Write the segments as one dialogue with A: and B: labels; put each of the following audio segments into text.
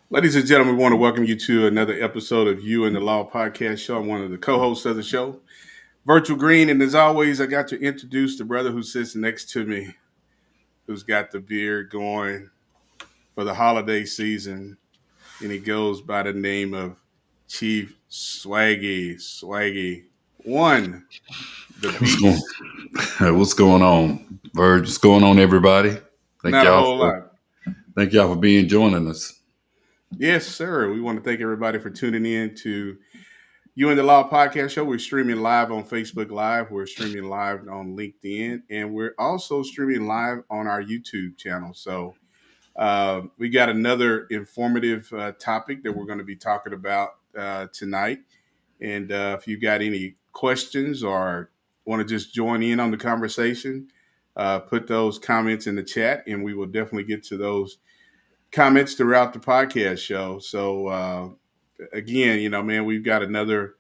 A: Ladies and gentlemen, we want to welcome you to another episode of You and the Law podcast show. I'm one of the co-hosts of the show, Virtual Green, and as always, I got to introduce the brother who sits next to me, who's got the beard going for the holiday season, and he goes by the name of Chief Swaggy One, the
B: What's going
A: Beast.
B: What's going on, Verge? What's going on, everybody? Thank
A: Not a
B: y'all
A: whole
B: for
A: lot.
B: thank y'all for being joining us.
A: Yes, sir. We want to thank everybody for tuning in to You and the Law podcast show. We're streaming live on Facebook Live. We're streaming live on LinkedIn, and we're also streaming live on our YouTube channel. So we got another informative topic that we're going to be talking about tonight. And if you got any questions or want to just join in on the conversation, put those comments in the chat, and we will definitely get to those comments throughout the podcast show. So again, man, we've got another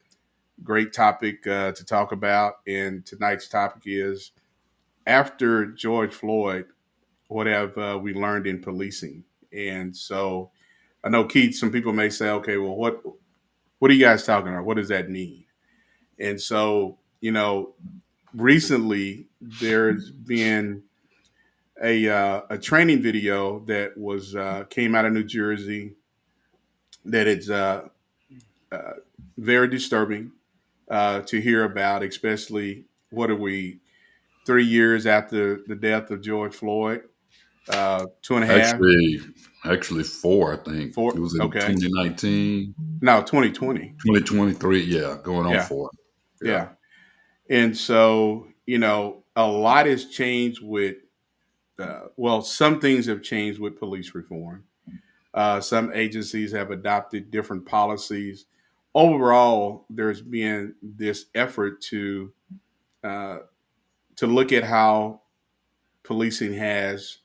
A: great topic to talk about. And tonight's topic is after George Floyd, what have we learned in policing? And so I know, Keith, some people may say, okay, well, what are you guys talking about? What does that mean? And so, recently there's been a training video that was came out of New Jersey that it's uh, very disturbing to hear about, especially what are we 3 years after the death of George Floyd, two and a half,
B: Actually, actually four, I think. It
A: four.
B: was in
A: Okay,
B: 2019,
A: no, 2020.
B: 2023. Yeah, going on
A: Yeah,
B: four. Yeah.
A: yeah. And so a lot has changed with. Well, some things have changed with police reform. Some agencies have adopted different policies. Overall, there's been this effort uh, to look at how policing has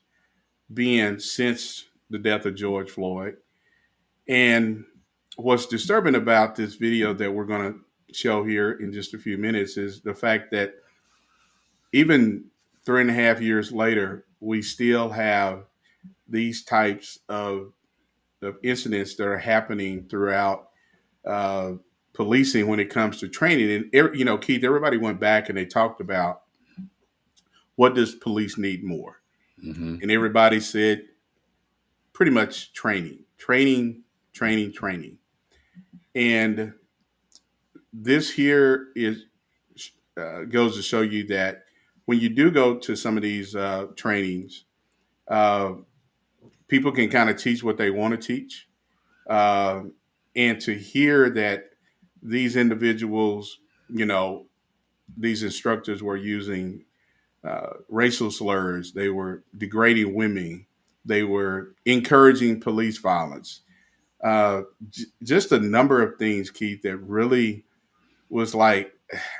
A: been since the death of George Floyd. And what's disturbing about this video that we're going to show here in just a few minutes is the fact that even 3.5 years later, we still have these types of incidents that are happening throughout uh, policing when it comes to training. And, Keith, everybody went back and they talked about what does police need more?
B: Hmm.
A: And everybody said pretty much training. And this here is goes to show you that when you do go to some of these trainings, uh, people can kind of teach what they want to teach, uh, and to hear that these individuals, you know, these instructors were using racial slurs, they were degrading women, they were encouraging police violence. Just a number of things, Keith, that really was like,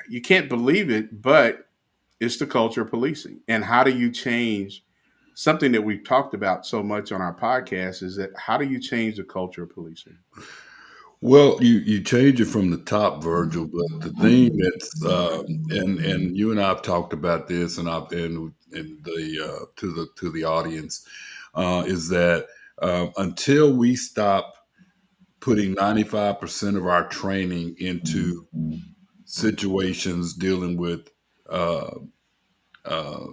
A: you can't believe it, but it's the culture of policing. And how do you change something that we've talked about so much on our podcast is that how do you change the culture of policing?
B: Well, you change it from the top, Virgil, but the thing that's and you and I have talked about this, and I've and the to the audience is that until we stop putting 95% of our training into situations dealing with uh, uh,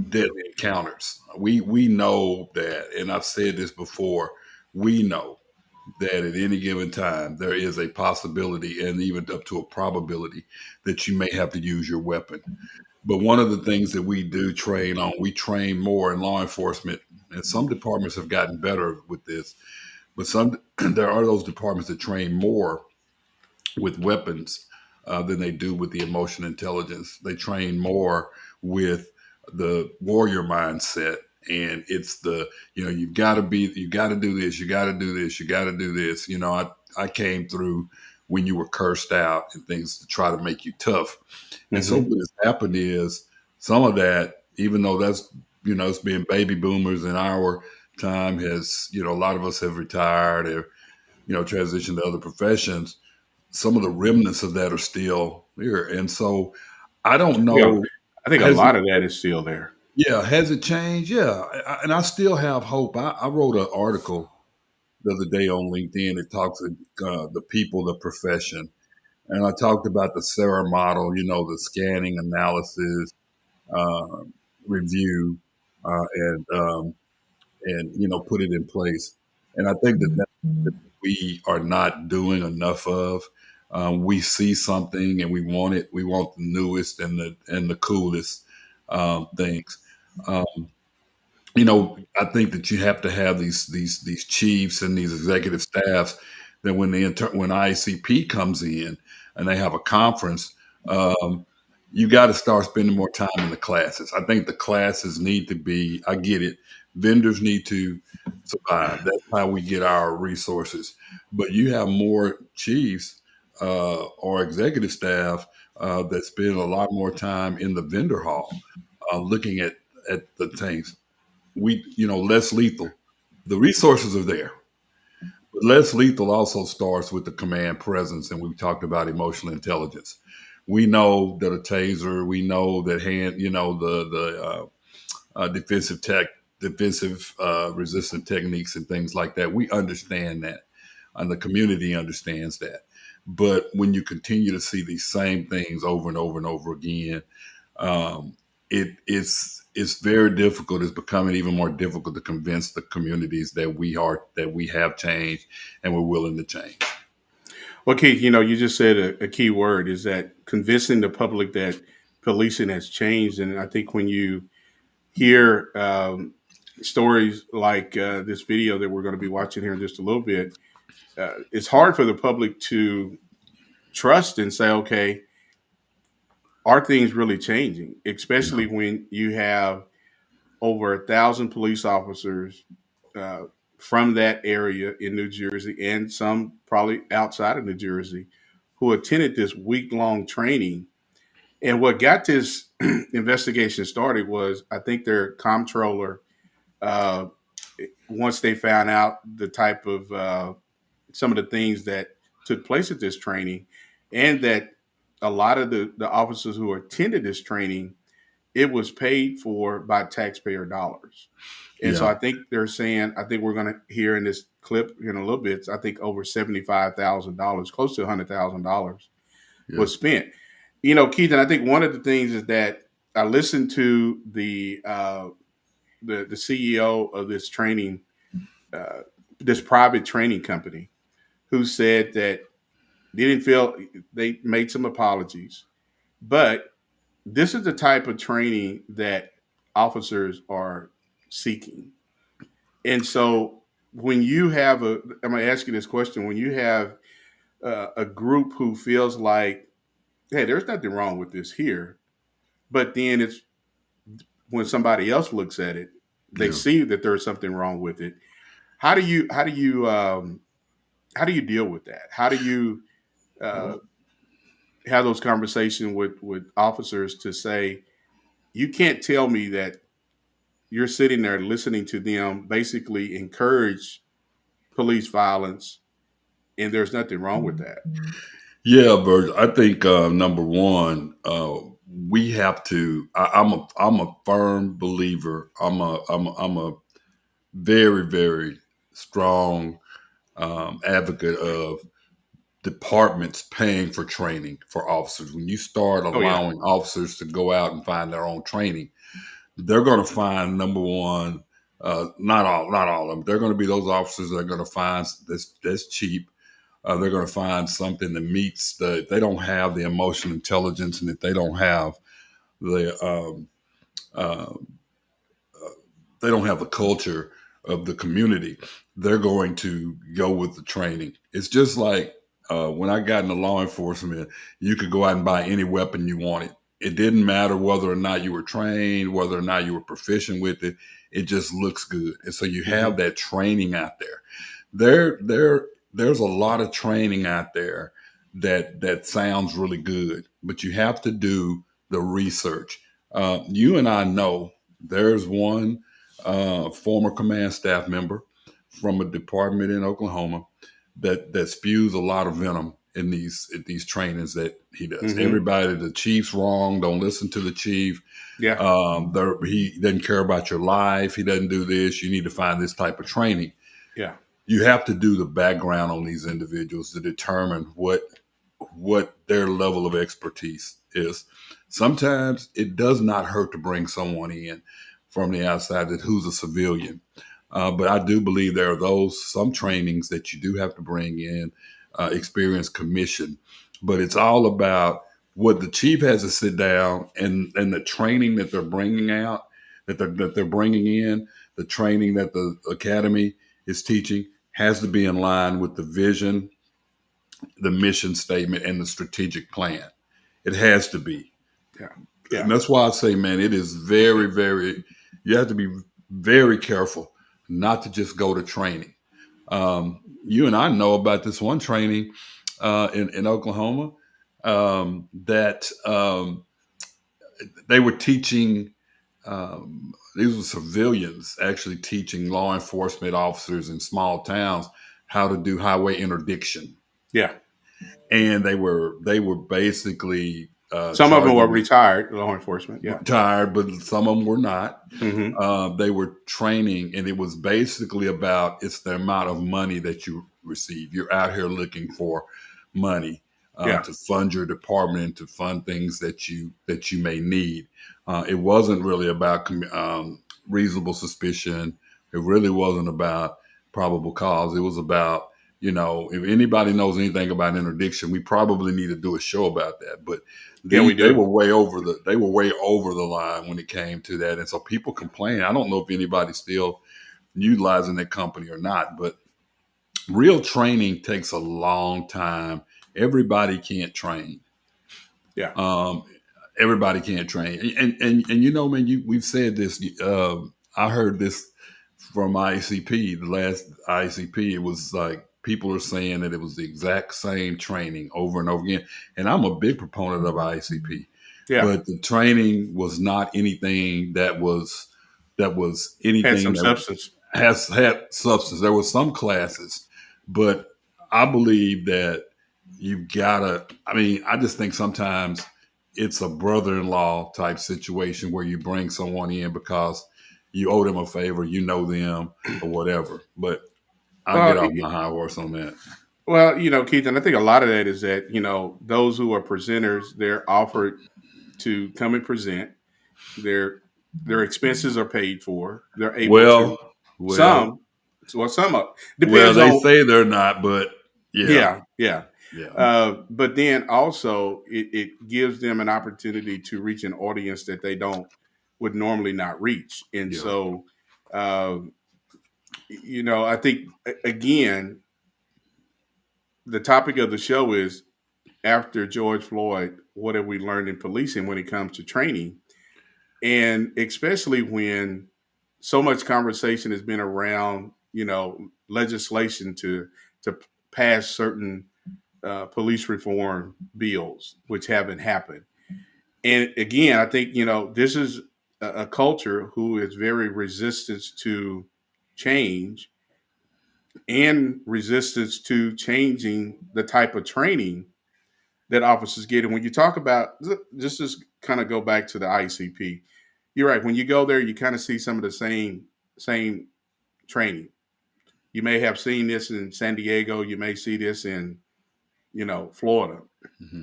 B: deadly encounters. We know that, and I've said this before. We know that at any given time there is a possibility, and even up to a probability, that you may have to use your weapon. But one of the things that we do train on, we train more in law enforcement, and some departments have gotten better with this. But some there are those departments that train more with weapons than they do with the emotional intelligence. They train more with the warrior mindset. And it's you've got to you got to do this, you got to do this, you got to do this. I came through when you were cursed out and things to try to make you tough. And so
A: Mm-hmm.
B: what has happened is some of that, even though it's been baby boomers in our time has, a lot of us have retired or, transitioned to other professions. Some of the remnants of that are still here. And so I don't
A: Yeah,
B: know,
A: I think a
B: has it,
A: lot of that is still there.
B: yeah, has it changed? Yeah. And I still have hope. I wrote an article the other day on LinkedIn. It talks the people, the profession, and I talked about the SARA model. The scanning, analysis, uh, review, and put it in place. And I think that we are not doing enough of. We see something and we want it. We want the newest and the coolest things. Um, I think that you have to have these chiefs and these executive staffs that when ICP comes in and they have a conference, um, you got to start spending more time in the classes. I think the classes need to be. I get it. Vendors need to survive. That's how we get our resources. But you have more chiefs or executive staff that spend a lot more time in the vendor hall looking at the things less lethal. The resources are there. But less lethal also starts with the command presence, and we've talked about emotional intelligence. We know that a taser, we know that defensive resistant techniques and things like that. We understand that, and the community understands that. But when you continue to see these same things over and over and over again, um, it's very difficult. It's becoming even more difficult to convince the communities that we have changed and we're willing to change.
A: Well, Keith, you just said a key word is that convincing the public that policing has changed. And I think when you hear stories like this video that we're going to be watching here in just a little bit, it's hard for the public to trust and say, okay, are things really changing? Especially when you have over 1,000 police officers uh, from that area in New Jersey and some probably outside of New Jersey who attended this week long training. And what got this investigation started was, I think, their comptroller, uh, once they found out the type of some of the things that took place at this training, and that a lot of the officers who attended this training, it was paid for by taxpayer dollars. And so
B: Yeah,
A: I think they're saying, I think we're going to hear in this clip in a little bit, I think over $75,000, close to $100,000
B: yeah,
A: was spent. Keith, and I think one of the things is that I listened to the CEO of this training, uh, this private training company, who said that they didn't feel they made some apologies, but this is the type of training that officers are seeking. And so when you have I'm going to ask you this question: when you have a group who feels like, hey, there's nothing wrong with this here, but then it's when somebody else looks at it, they
B: yeah.
A: see that there's something wrong with it. How do you deal with that? How do you uh, have those conversations with officers to say, you can't tell me that you're sitting there listening to them basically encourage police violence, and there's nothing wrong with that.
B: Yeah, Bert. I think number one, we have to. I'm a firm believer. I'm a very very strong advocate of departments paying for training for officers. When you start
A: Oh yeah.
B: allowing officers to go out and find their own training, they're going to find number one. Not all of them. They're going to be those officers that are going to find that's cheap. They're going to find something that meets the. If they don't have the emotional intelligence, and if they don't have the uh, they don't have the culture of the community, they're going to go with the training. It's just like when I got into law enforcement, you could go out and buy any weapon you wanted. It didn't matter whether or not you were trained, whether or not you were proficient with it. It just looks good. And so you have
A: Hmm.
B: that training out there. There's a lot of training out there that sounds really good, but you have to do the research. You and I know there's one former command staff member from a department in Oklahoma that spews a lot of venom in these trainings that he does.
A: Hmm.
B: Everybody, the chief's wrong. Don't listen to the chief.
A: Yeah.
B: He doesn't care about your life. He doesn't do this. You need to find this type of training.
A: Yeah.
B: you have to do the background on these individuals to determine what their level of expertise is. Sometimes it does not hurt to bring someone in from the outside that who's a civilian. But I do believe there are some trainings that you do have to bring in experienced commission. But it's all about what the chief has to sit down and the training that they're bringing out, that they're bringing in, the training that the academy is teaching has to be in line with the vision, the mission statement, and the strategic plan. It has to be.
A: Yeah. Yeah.
B: And that's why I say, man, it is very, very, you have to be very careful not to just go to training. You and I know about this one training in Oklahoma that they were teaching, these were civilians actually teaching law enforcement officers in small towns how to do highway interdiction.
A: Yeah.
B: And they were basically
A: some of them were retired law enforcement. Yeah,
B: retired, but some of them were not.
A: Mm-hmm.
B: They were training, and it was basically about it's the amount of money that you receive. You're out here looking for money to fund your department and to fund things that you may need. It wasn't really about reasonable suspicion. It really wasn't about probable cause. It was about, if anybody knows anything about interdiction, we probably need to do a show about that. But they were way over the line when it came to that. And so people complain. I don't know if anybody's still utilizing that company or not, but real training takes a long time. Everybody can't train.
A: Yeah.
B: Everybody can't train. And man, we've said this. I heard this from ICP, the last ICP. It was like people are saying that it was the exact same training over and over again. And I'm a big proponent of ICP.
A: Yeah.
B: But the training was not anything that was anything
A: had some
B: that
A: substance.
B: Had substance. There were some classes, but I believe that you've gotta, I just think sometimes it's a brother-in-law type situation where you bring someone in because you owe them a favor, you know them or whatever. But I'll get off my high horse on that.
A: Well, Keith, and I think a lot of that is that, those who are presenters, they're offered to come and present. Their expenses are paid for. They're able to. Some of depends
B: they
A: on,
B: say they're not, but
A: yeah.
B: But
A: then also it gives them an opportunity to reach an audience that they would normally not reach. And so, I think, again, the topic of the show is, after George Floyd, what have we learned in policing when it comes to training? And especially when so much conversation has been around, legislation to pass certain police reform bills, which haven't happened. And again, I think, this is a culture who is very resistant to change and resistance to changing the type of training that officers get. And when you talk about, just kind of go back to the ICP, you're right. When you go there, you kind of see some of the same training. You may have seen this in San Diego. You may see this in, Florida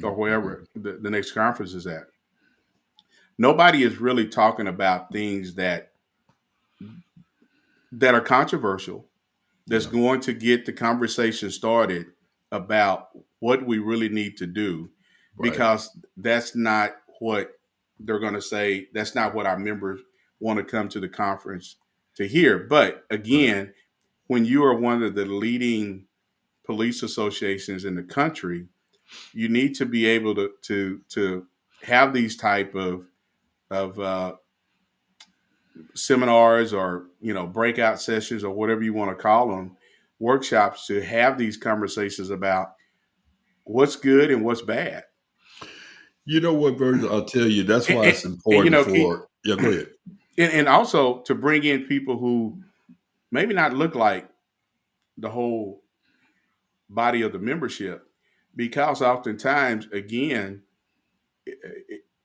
A: or wherever the next conference is at. Nobody is really talking about things that are controversial, that's going to get the conversation started about what we really need to do, because that's not what they're going to say. That's not what our members want to come to the conference to hear. But again, when you are one of the leading police associations in the country, you need to be able to have these type of seminars, or breakout sessions, or whatever you want to call them, workshops, to have these conversations about what's good and what's bad.
B: You know what, Virgil? I'll tell you. That's why it's important for. Go ahead.
A: And also to bring in people who maybe not look like the whole body of the membership, because oftentimes, again,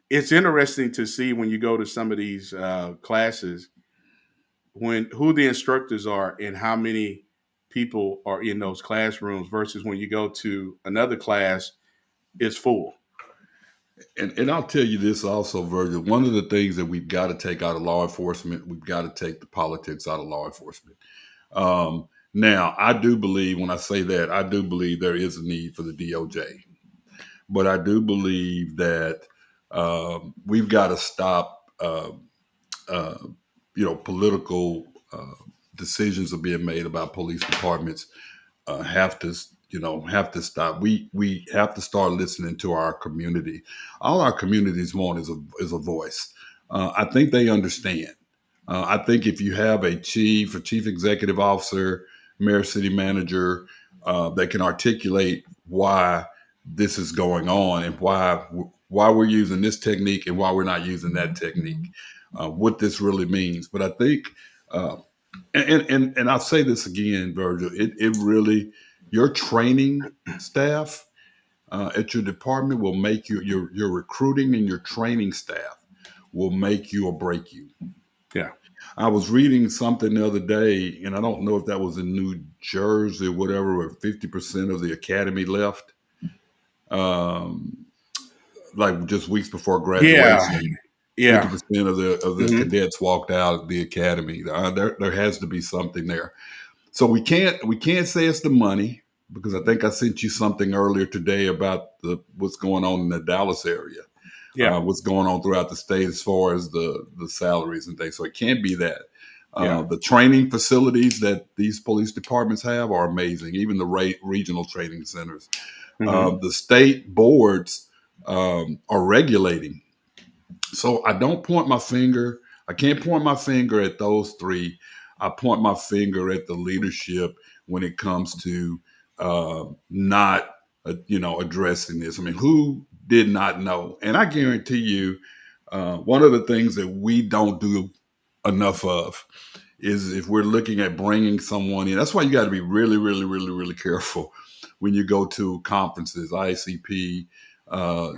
A: it's interesting to see when you go to some of these classes, who the instructors are and how many people are in those classrooms versus when you go to another class, it's full.
B: And I'll tell you this also, Virgil. One of the things that we've got to take out of law enforcement, we've got to take the politics out of law enforcement. Now, I do believe, when I say that, I do believe there is a need for the DOJ. But I do believe that we've got to stop, political decisions are being made about police departments have to stop. We have to start listening to our community. All our communities want is a voice. I think they understand. I think if you have a chief executive officer, mayor, city manager that can articulate why this is going on and why we're using this technique and why we're not using that technique, what this really means. But I think, and I'll say this again, Virgil, it really, your training staff at your department will make you, your recruiting and your training staff will make you or break you.
A: Yeah.
B: I was reading something the other day, and I don't know if that was in New Jersey or whatever, where 50% of the academy left, like just weeks before graduation.
A: Yeah.
B: 50% of the cadets walked out of the academy. There has to be something there. So we can't say it's the money, because I think I sent you something earlier today about what's going on in the Dallas area.
A: Yeah.
B: What's going on throughout the state as far as the salaries and things. So it can't be that. The training facilities that these police departments have are amazing. Even the regional training centers. The state boards are regulating. So I don't point my finger. I can't point my finger at those three. I point my finger at the leadership when it comes to not, addressing this. I mean, who did not know? And I guarantee you, one of the things that we don't do enough of is if we're looking at bringing someone in. That's why you got to be really, really, really, really careful when you go to conferences, ICP,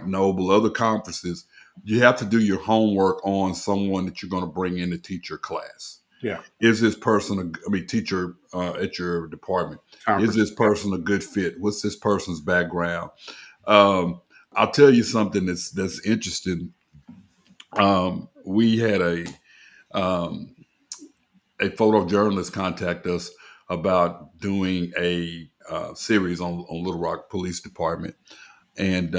B: Noble, other conferences. You have to do your homework on someone that you're going to bring in to teach your class.
A: Yeah.
B: Is this person, teacher at your department? Is this person a good fit? What's this person's background? I'll tell you something that's interesting. We had a photojournalist contact us about doing a series on Little Rock Police Department, and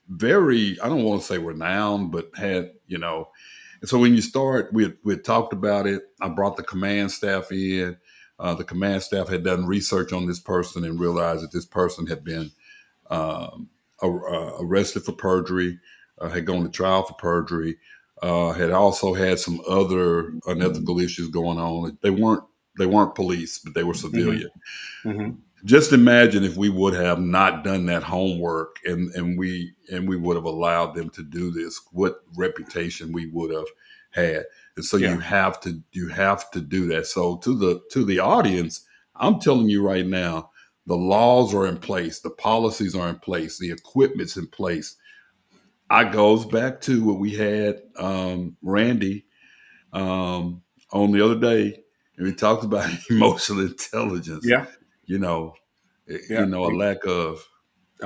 B: very, I don't want to say renowned, but had, and so when you start, we had talked about it. I brought the command staff in. The command staff had done research on this person and realized that this person had been arrested for perjury, had gone to trial for perjury, had also had some other unethical issues going on. They weren't police, but they were civilian. Just imagine if we would have not done that homework and we would have allowed them to do this, what reputation we would have had. And so you have to do that. So to the audience, I'm telling you right now, the laws are in place, the policies are in place, the equipment's in place. I goes back to what we had Randy on the other day, and we talked about emotional intelligence.
A: Yeah.
B: A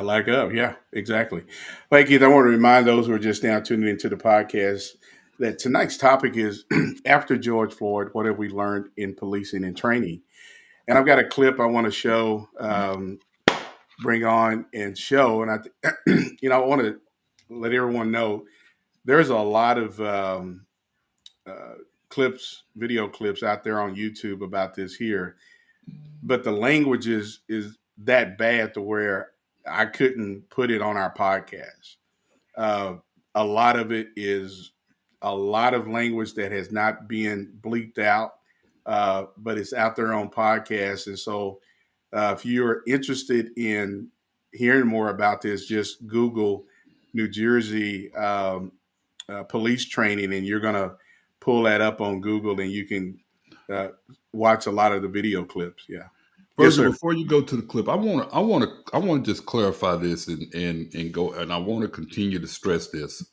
B: lack of.
A: Yeah, exactly. Like Keith, I want to remind those who are just now tuning into the podcast that tonight's topic is after George Floyd, what have we learned in policing and training? And I've got a clip I want to show, bring on and show. And I want to let everyone know there's a lot of video clips out there on YouTube about this here. But the language is that bad to where I couldn't put it on our podcast. A lot of it is a lot of language that has not been bleeped out, but it's out there on podcasts. And so if you're interested in hearing more about this, just Google New Jersey police training, and you're going to pull that up on Google, and you can watch a lot of the video clips. Yeah.
B: First, before you go to the clip, I want to just clarify this and go, and I want to continue to stress this.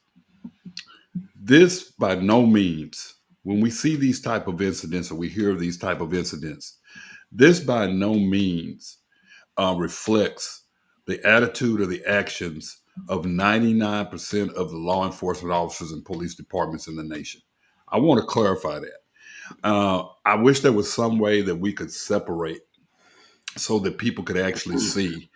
B: This by no means, when we see these type of incidents or we hear of these type of incidents, This by no means reflects the attitude or the actions of 99% of the law enforcement officers and police departments in the nation. I want to clarify that. I wish there was some way that we could separate so that people could actually see,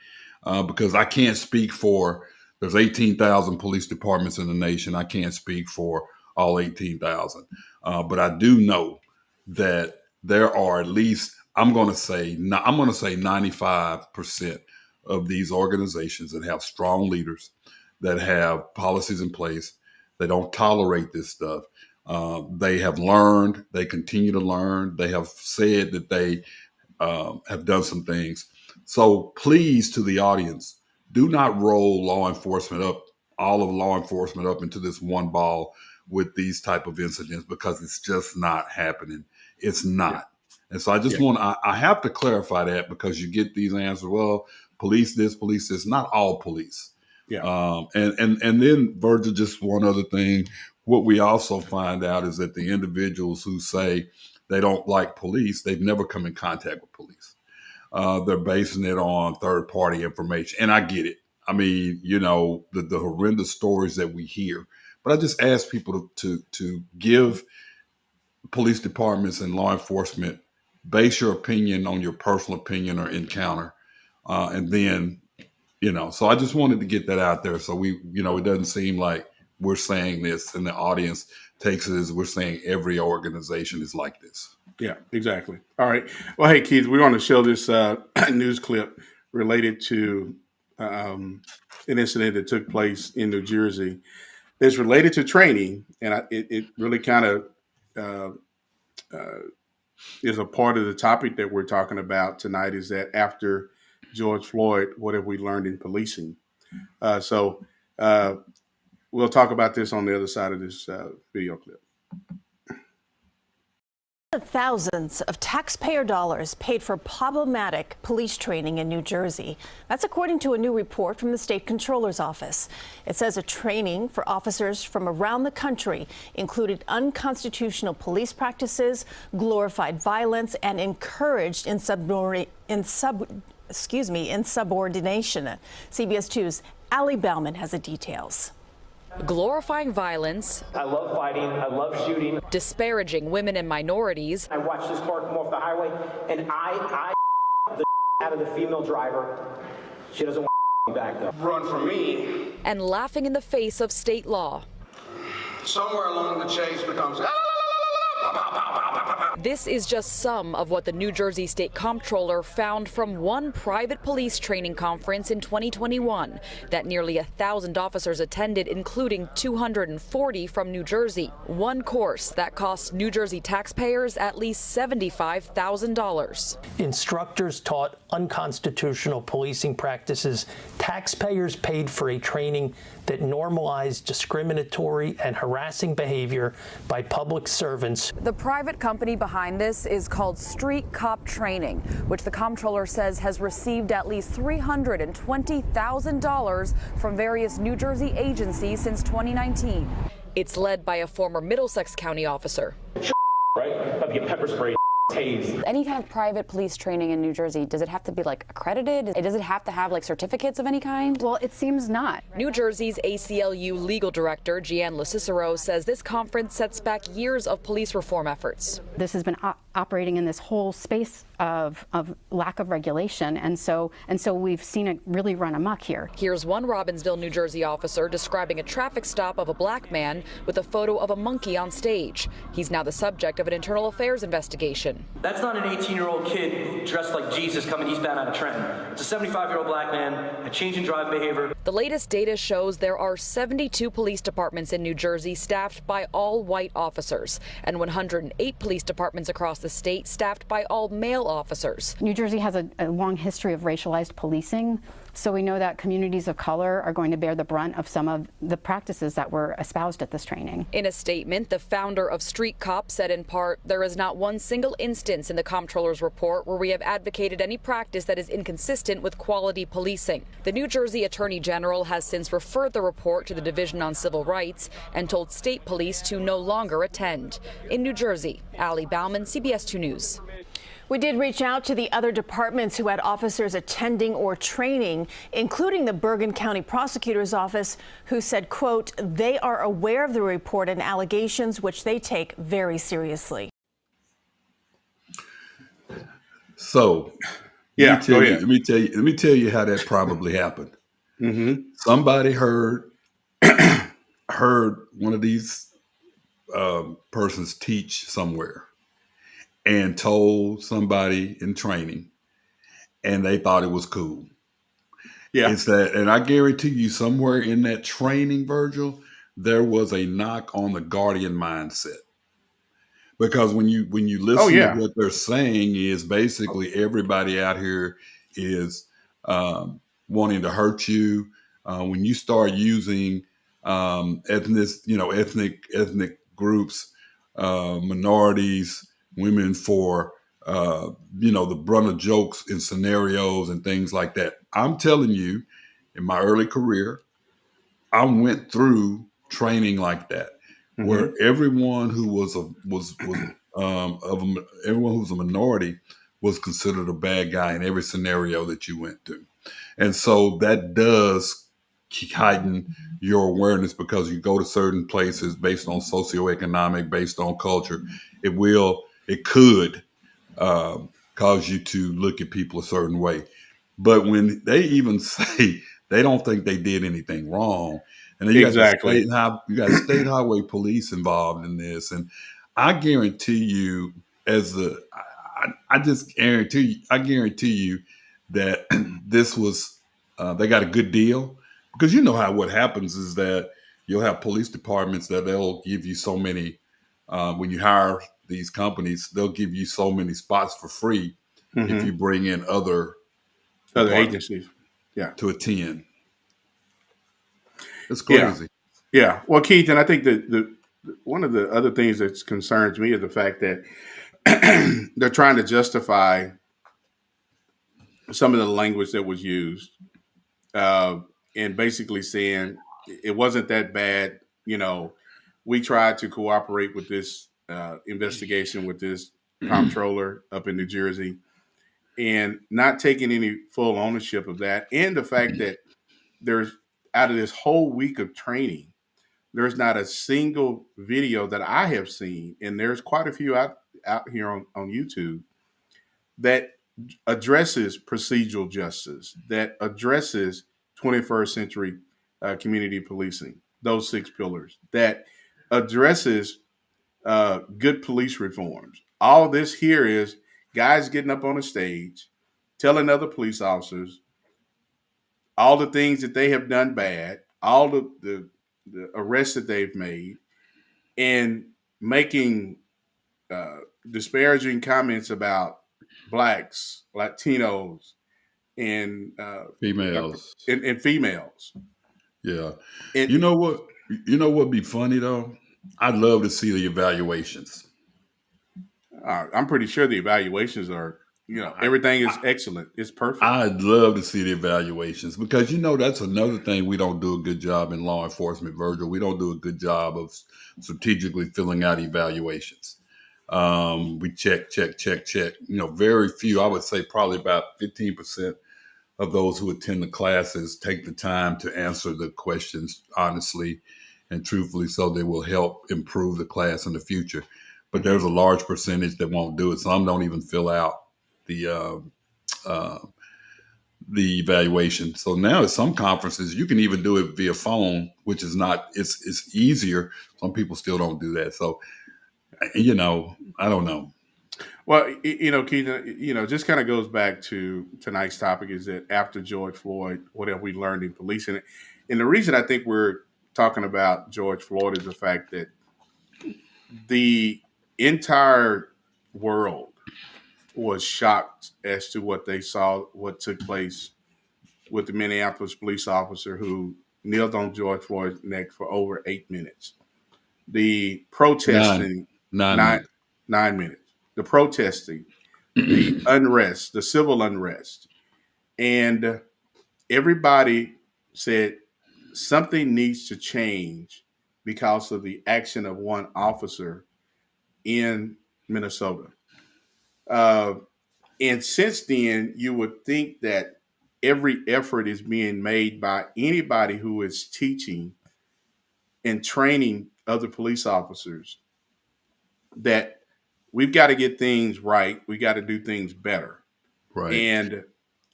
B: because I can't speak for, there's 18,000 police departments in the nation. I can't speak for all 18,000. But I do know that there are at least, I'm going to say 95% of these organizations that have strong leaders, that have policies in place, they don't tolerate this stuff. They have learned, they continue to learn. They have said that they have done some things. So please, to the audience, do not roll all of law enforcement up into this one ball with these type of incidents, because it's just not happening. It's not. Yeah. And so I just I have to clarify that, because you get these answers, well, police this, not all police.
A: Yeah.
B: And then, Virgil, just one other thing. What we also find out is that the individuals who say they don't like police, they've never come in contact with police. They're basing it on third-party information. And I get it. I mean, the horrendous stories that we hear. But I just ask people to give police departments and law enforcement, base your opinion on your personal opinion or encounter. And then, so I just wanted to get that out there. So it doesn't seem like we're saying this and the audience takes it as we're saying every organization is like this.
A: Yeah, exactly. All right. Well, hey, Keith, we want to show this news clip related to an incident that took place in New Jersey. It's related to training, and it really kind of is a part of the topic that we're talking about tonight, is that after George Floyd, what have we learned in policing? So we'll talk about this on the other side of this video clip.
C: Thousands of taxpayer dollars paid for problematic police training in New Jersey. That's according to a new report from the state controller's office. It says a training for officers from around the country included unconstitutional police practices, glorified violence, and encouraged insubordination. CBS 2's Ali Bauman has the details.
D: Glorifying violence.
E: I love fighting. I love shooting.
D: Disparaging women and minorities.
E: I watched this car come off the highway, and I the out of the female driver. She doesn't want me back though.
F: Run from me.
D: And laughing in the face of state law.
F: Somewhere along the chase becomes.
D: This is just some of what the New Jersey State Comptroller found from one private police training conference in 2021 that nearly 1,000 officers attended, including 240 from New Jersey. One course that cost New Jersey taxpayers at least $75,000.
G: Instructors taught unconstitutional policing practices. Taxpayers paid for a training that normalized discriminatory and harassing behavior by public servants.
D: The private company behind this is called Street Cop Training, which the comptroller says has received at least $320,000 from various New Jersey agencies since 2019. It's led by a former Middlesex County officer.
E: Right? I'd get pepper spray. Tased.
H: Any kind of private police training in New Jersey, does it have to be accredited? Does it have to have certificates of any kind?
I: Well, it seems not.
D: New Jersey's ACLU legal director, Jeanne LoCicero, says this conference sets back years of police reform efforts.
I: This has been operating in this whole space of lack of regulation, and so we've seen it really run amok here.
D: Here's one Robbinsville, New Jersey officer describing a traffic stop of a black man with a photo of a monkey on stage. He's now the subject of an internal affairs investigation.
E: That's not an 18-year-old kid dressed like Jesus coming eastbound out of Trenton. It's a 75-year-old black man, a change in drive behavior.
D: The latest data shows there are 72 police departments in New Jersey staffed by all white officers, and 108 police departments across the state staffed by all male officers.
I: New Jersey has a long history of racialized policing, so we know that communities of color are going to bear the brunt of some of the practices that were espoused at this training.
D: In a statement, the founder of Street Cop said in part, "There is not one single instance in the comptroller's report where we have advocated any practice that is inconsistent with quality policing." The New Jersey Attorney General has since referred the report to the Division on Civil Rights and told state police to no longer attend. In New Jersey, Ali Bauman, CBS 2 News.
C: We did reach out to the other departments who had officers attending or training, including the Bergen County Prosecutor's Office, who said, quote, they are aware of the report and allegations, which they take very seriously.
B: So,
A: Yeah, go ahead.
B: let me tell you how that probably happened.
A: Mm-hmm.
B: Somebody heard one of these persons teach somewhere and told somebody in training, and they thought it was cool.
A: Yeah.
B: It's that, and I guarantee you, somewhere in that training, Virgil, there was a knock on the guardian mindset. Because when you listen to what they're saying is basically everybody out here is wanting to hurt you. When you start using ethnic groups, minorities, women for the brunt of jokes in scenarios and things like that. I'm telling you, in my early career, I went through training like that, where everyone who was everyone who was a minority was considered a bad guy in every scenario that you went through. And so that does heighten your awareness, because you go to certain places based on socioeconomic, based on culture. It could cause you to look at people a certain way. But when they even say they don't think they did anything wrong, and then you got state highway police involved in this, and I guarantee you, I guarantee you that this was they got a good deal, because you know what happens is that you'll have police departments that they'll give you so many when you hire these companies, they'll give you so many spots for free if you bring in other
A: agencies,
B: to attend. It's crazy.
A: Yeah. Well, Keith, and I think that one of the other things that concerns me is the fact that they're trying to justify some of the language that was used, and basically saying it wasn't that bad. We tried to cooperate with this investigation with this comptroller up in New Jersey, and not taking any full ownership of that. And the fact that there's, out of this whole week of training, there's not a single video that I have seen, and there's quite a few out here on YouTube, that addresses procedural justice, that addresses 21st century community policing, those 6 pillars, that addresses good police reforms. All this here is guys getting up on a stage, telling other police officers all the things that they have done bad, all the arrests that they've made, and making disparaging comments about blacks, Latinos, and
B: females.
A: And females.
B: Yeah. And you know what would be funny though? I'd love to see the evaluations.
A: I'm pretty sure the evaluations are, everything is excellent. It's perfect.
B: I'd love to see the evaluations, because that's another thing we don't do a good job in law enforcement, Virgil. We don't do a good job of strategically filling out evaluations. We check. Very few, I would say probably about 15% of those who attend the classes take the time to answer the questions honestly and truthfully, so they will help improve the class in the future. But there's a large percentage that won't do it. Some don't even fill out the evaluation. So now at some conferences, you can even do it via phone, which is it's easier. Some people still don't do that. So, I don't know.
A: Well, Keith, just kind of goes back to tonight's topic, is that after George Floyd, what have we learned in policing? And the reason I think we're talking about George Floyd is the fact that the entire world was shocked as to what they saw, what took place with the Minneapolis police officer who kneeled on George Floyd's neck for over 8 minutes. The protesting, 9 minutes. The protesting, the unrest, the civil unrest. And everybody said something needs to change because of the action of one officer in Minnesota. And since then, you would think that every effort is being made by anybody who is teaching and training other police officers that we've got to get things right. We got to do things better.
B: Right.
A: And,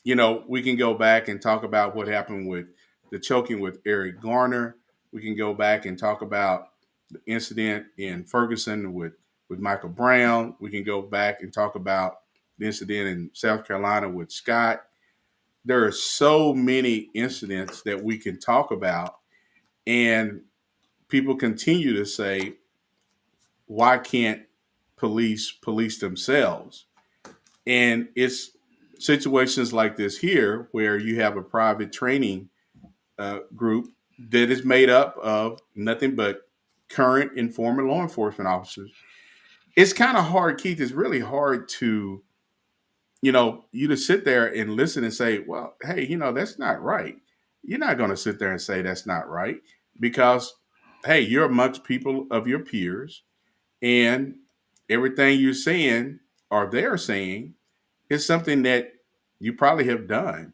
A: you know, we can go back and talk about what happened with the choking with Eric Garner. We can go back and talk about the incident in Ferguson with Michael Brown. We can go back and talk about the incident in South Carolina with Scott. There are so many incidents that we can talk about, and people continue to say, why can't police themselves? And it's situations like this here where you have a private training group that is made up of nothing but current and former law enforcement officers. It's kind of hard, Keith. It's really hard to, you to sit there and listen and say, well, hey, that's not right. You're not going to sit there and say that's not right because, hey, you're amongst people of your peers and everything you're saying or they're saying is something that you probably have done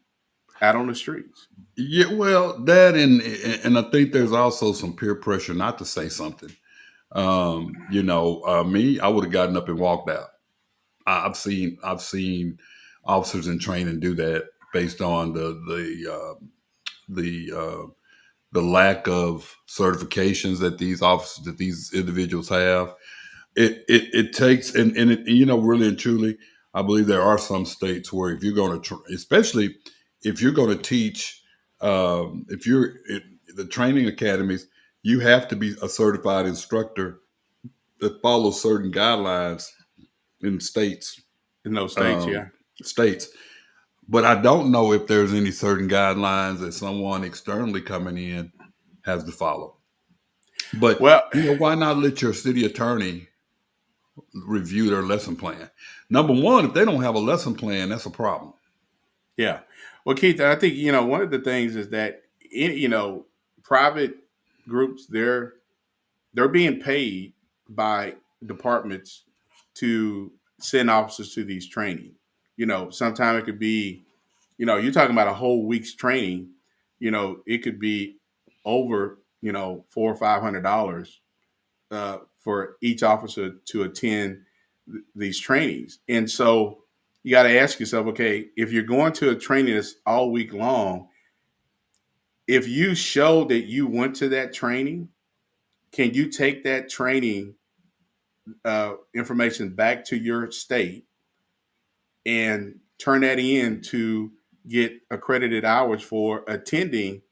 A: out on the streets.
B: Yeah, well, that and I think there's also some peer pressure not to say something. Me, I would have gotten up and walked out. I've seen officers in training do that based on the lack of certifications that these individuals have. It takes and really and truly, I believe there are some states where if you're going to, especially if you're going to teach, if you're in the training academies, you have to be a certified instructor that follows certain guidelines in states.
A: In those states,
B: states. But I don't know if there's any certain guidelines that someone externally coming in has to follow. But why not let your city attorney review their lesson plan? Number one, if they don't have a lesson plan, that's a problem.
A: Yeah. Well, Keith, I think, one of the things is that, private groups, they're being paid by departments to send officers to these training. Sometimes it could be, you're talking about a whole week's training, it could be over, $400 or $500 for each officer to attend these trainings. And so you got to ask yourself, okay, if you're going to a training that's all week long, if you show that you went to that training, can you take that training information back to your state and turn that in to get accredited hours for attending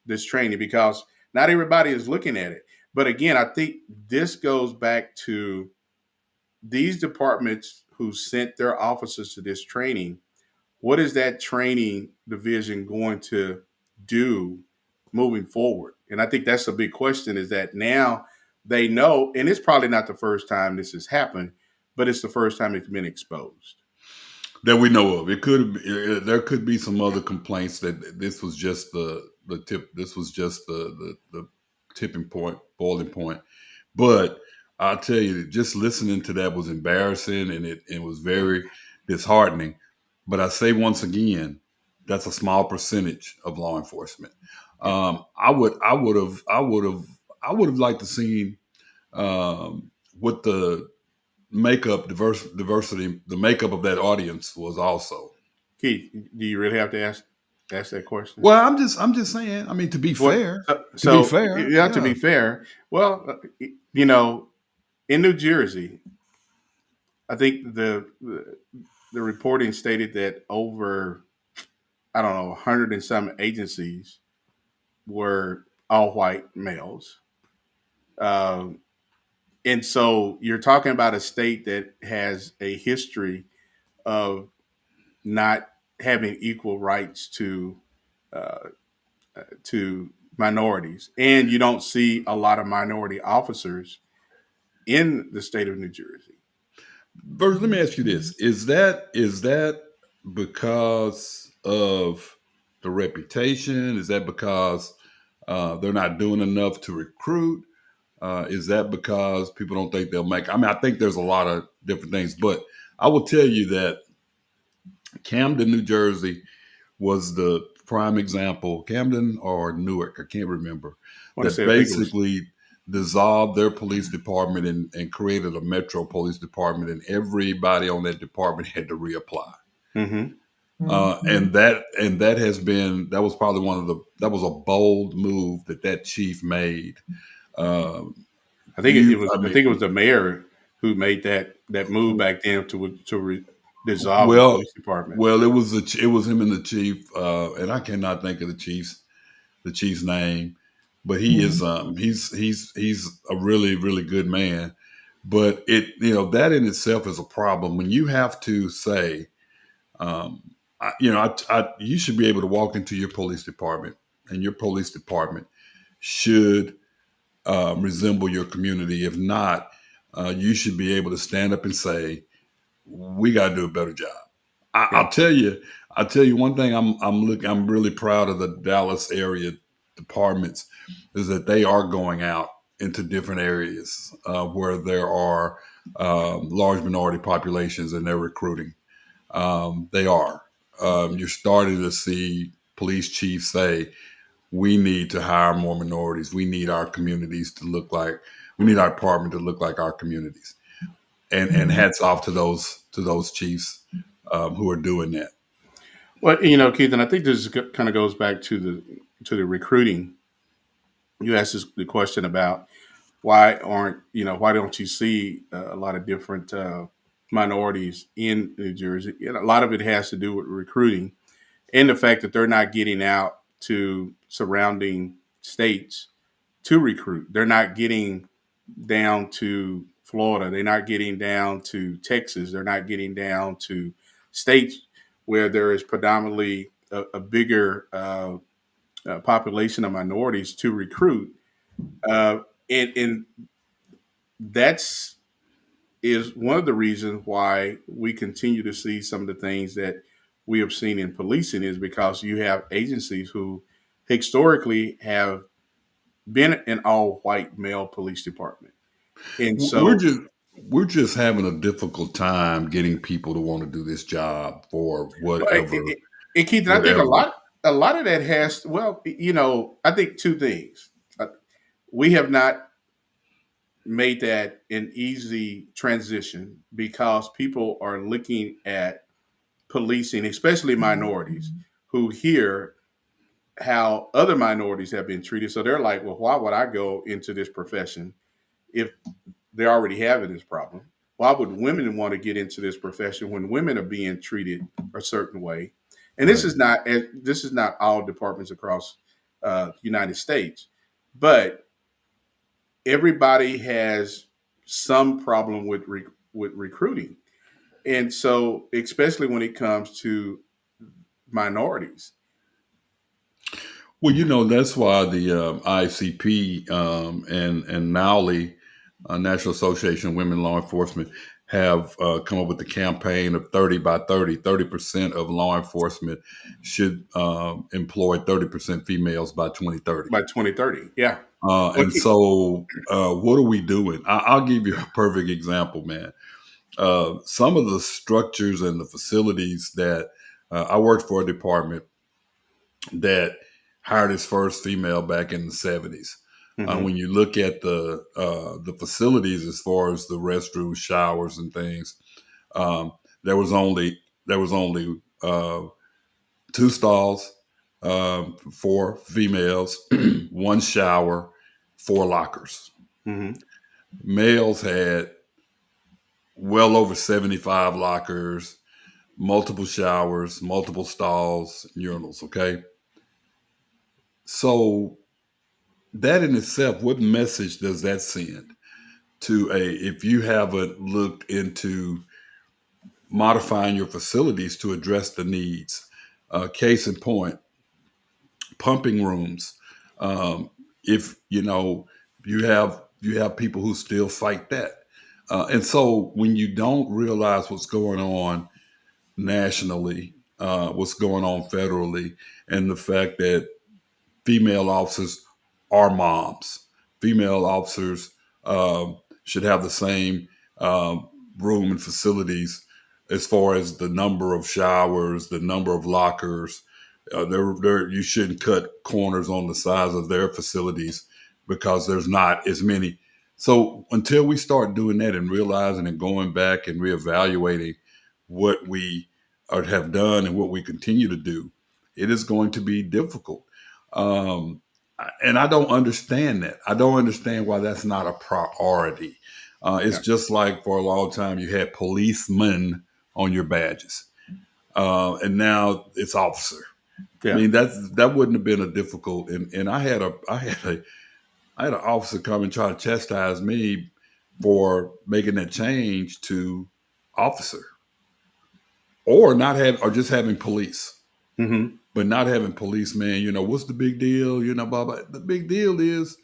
A: this training? Because not everybody is looking at it. But again, I think this goes back to these departments who sent their officers to this training. What is that training division going to do moving forward? And I think that's a big question, is that now they know, and it's probably not the first time this has happened, but it's the first time it's been exposed.
B: That we know of. There could be some other complaints that this was just the tip. This was just the tipping point, boiling point. But I'll tell you, just listening to that was embarrassing and it was very disheartening. But I say once again, that's a small percentage of law enforcement. I would have liked to see what the diversity, the makeup of that audience was also.
A: Keith, do you really have to ask that question?
B: Well, I'm just saying. I mean, to be fair.
A: To be fair. Well, in New Jersey, I think the reporting stated that over, 100 and some agencies were all white males. And so you're talking about a state that has a history of not having equal rights to minorities. And you don't see a lot of minority officers in the state of New Jersey.
B: First, let me ask you this. Is that because of the reputation? Is that because they're not doing enough to recruit? Is that because people don't think they'll make? I mean, I think there's a lot of different things, but I will tell you that Camden, New Jersey was the prime example. Camden or Newark, I can't remember,
A: Want to
B: that
A: say, I think it was.
B: basically dissolved their police department and created a metro police department, and everybody on that department had to reapply.
A: Mm-hmm.
B: And that was probably that was a bold move that chief made.
A: I think it was the mayor who made that move back then to dissolve the police department.
B: Well, it was him and the chief, and I cannot think of the chief's name, but he is he's a really, really good man. But that in itself is a problem when you have to say, you should be able to walk into your police department, and your police department should resemble your community. If not, you should be able to stand up and say, we got to do a better job. I'll tell you one thing. I'm really proud of the Dallas area departments is that they are going out into different areas where there are large minority populations, and they're recruiting. They are. You're starting to see police chiefs say, we need to hire more minorities. We need our communities to look like, we need our department to look like our communities. And hats off to those chiefs who are doing that.
A: Well, Keith, and I think this kind of goes back to the recruiting. You asked the question about why don't you see a lot of different minorities in New Jersey? A lot of it has to do with recruiting and the fact that they're not getting out to surrounding states to recruit. They're not getting down to Florida. They're not getting down to Texas. They're not getting down to states where there is predominantly a bigger population of minorities to recruit. And that's is one of the reasons why we continue to see some of the things that we have seen in policing is because you have agencies who historically have been an all-white male police department. And so
B: we're just having a difficult time getting people to want to do this job for whatever.
A: Keith, I think a lot of that has, I think two things. We have not made that an easy transition because people are looking at policing, especially minorities, who hear how other minorities have been treated. So they're like, well, why would I go into this profession if they're already having this problem? Why would women want to get into this profession when women are being treated a certain way? And this is not all departments across the United States, but everybody has some problem with recruiting. And so, especially when it comes to minorities.
B: Well, that's why the ICP and NALI, National Association of Women Law Enforcement, have come up with the campaign of 30 by 30. 30% of law enforcement should employ 30% females by 2030.
A: By 2030, yeah.
B: So what are we doing? I'll give you a perfect example, man. Some of the structures and the facilities that I worked for a department that hired is first female back in the 70s. Mm-hmm. When you look at the facilities as far as the restrooms, showers, and things, there was only 2 stalls for females, 1 shower, 4 lockers. Mm-hmm. Males had well over 75 lockers, multiple showers, multiple stalls, urinals. Okay. So that in itself, what message does that send to if you haven't looked into modifying your facilities to address the needs? Case in point, pumping rooms. If you have people who still fight that. And so when you don't realize what's going on nationally, what's going on federally, and the fact that female officers are moms, female officers should have the same room and facilities as far as the number of showers, the number of lockers. You shouldn't cut corners on the size of their facilities because there's not as many. So until we start doing that and realizing and going back and reevaluating what we have done and what we continue to do, it is going to be difficult. And I don't understand that. I don't understand why that's not a priority. It's just like for a long time you had policemen on your badges, and now it's officer.
A: Yeah.
B: I mean, that wouldn't have been a difficult. And I had an officer come and try to chastise me for making that change to officer, or just having police, but not having policemen. You know, what's the big deal? You know, blah, blah. The big deal is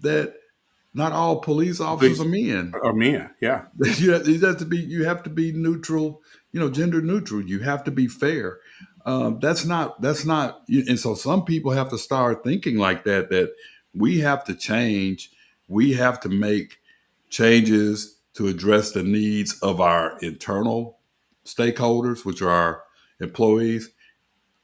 B: that not all police officers are men.
A: Yeah.
B: You have to be neutral. You know, gender neutral. You have to be fair. That's not. And so some people have to start thinking like that. That we have to change. We have to make changes to address the needs of our internal stakeholders, which are our employees.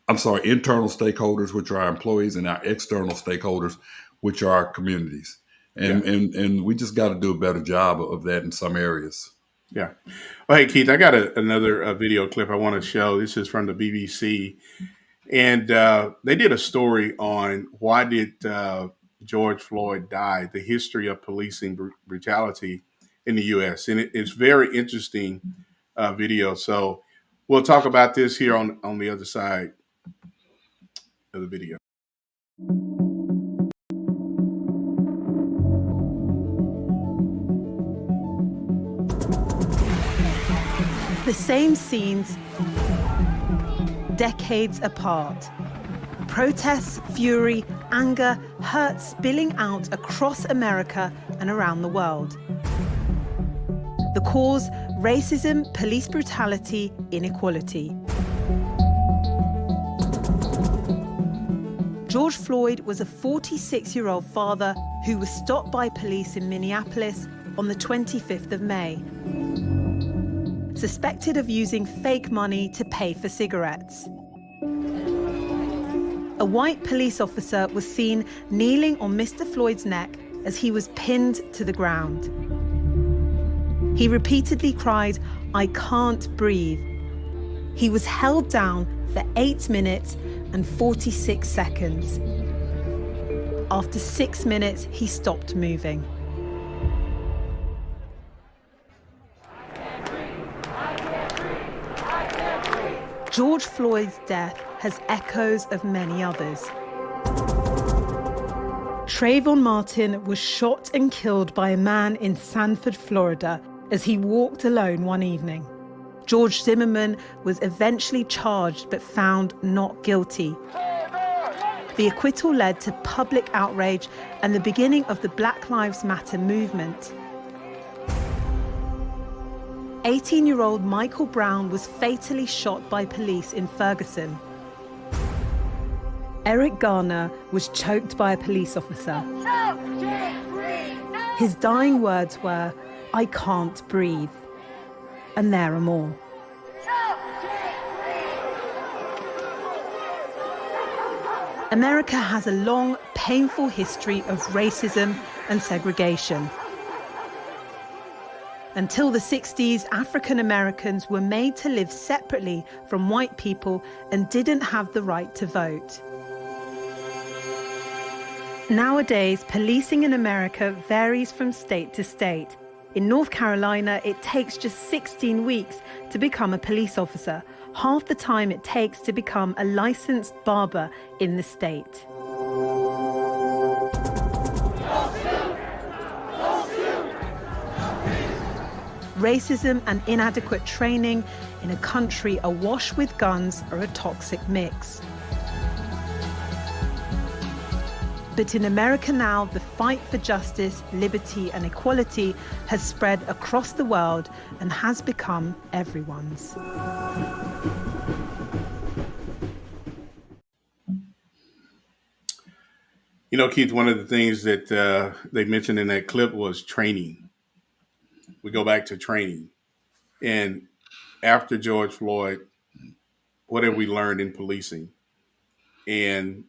B: I'm sorry, internal stakeholders, which are our employees, and our external stakeholders, which are our communities. And we just got to do a better job of that in some areas.
A: Yeah. Well, hey, Keith, I got another video clip I want to show. This is from the BBC. And they did a story on why did George Floyd die, the history of policing brutality in the U.S. And it's very interesting video. So we'll talk about this here on the other side of the video.
J: The same scenes, decades apart. Protests, fury, anger, hurt spilling out across America and around the world. The cause, racism, police brutality, inequality. George Floyd was a 46-year-old father who was stopped by police in Minneapolis on the 25th of May. Suspected of using fake money to pay for cigarettes. A white police officer was seen kneeling on Mr. Floyd's neck as he was pinned to the ground. He repeatedly cried, "I can't breathe." He was held down for 8 minutes and 46 seconds. After 6 minutes, he stopped moving. George Floyd's death has echoes of many others. Trayvon Martin was shot and killed by a man in Sanford, Florida, as he walked alone one evening. George Zimmerman was eventually charged but found not guilty. The acquittal led to public outrage and the beginning of the Black Lives Matter movement. 18-year-old Michael Brown was fatally shot by police in Ferguson. Eric Garner was choked by a police officer. His dying words were, "I can't breathe." And there are more. America has a long, painful history of racism and segregation. Until the 60s, African Americans were made to live separately from white people and didn't have the right to vote. Nowadays, policing in America varies from state to state. In North Carolina, it takes just 16 weeks to become a police officer, half the time it takes to become a licensed barber in the state. Racism and inadequate training in a country awash with guns are a toxic mix. But in America now, the fight for justice, liberty, and equality has spread across the world and has become everyone's.
A: You know, Keith, one of the things that they mentioned in that clip was training. We go back to training. And after George Floyd, what have we learned in policing? And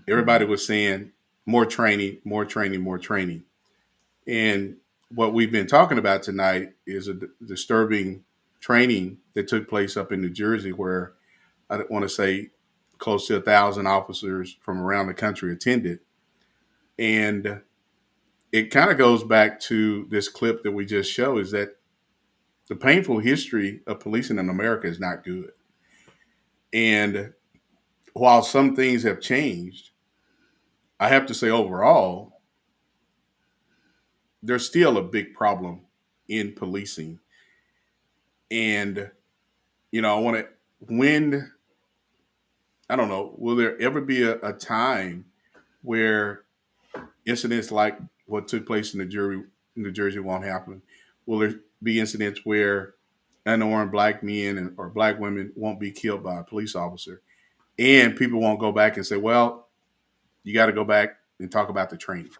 A: everybody was saying more training, more training, more training. And what we've been talking about tonight is a disturbing training that took place up in New Jersey, where I want to say close to 1,000 officers from around the country attended. And it kind of goes back to this clip that we just showed, is that the painful history of policing in America is not good. And while some things have changed, I have to say overall, there's still a big problem in policing. And, I want to, I don't know, will there ever be a time where incidents like what took place in New Jersey won't happen? Will there be incidents where unarmed black men or black women won't be killed by a police officer? And people won't go back and say, well, you got to go back and talk about the training.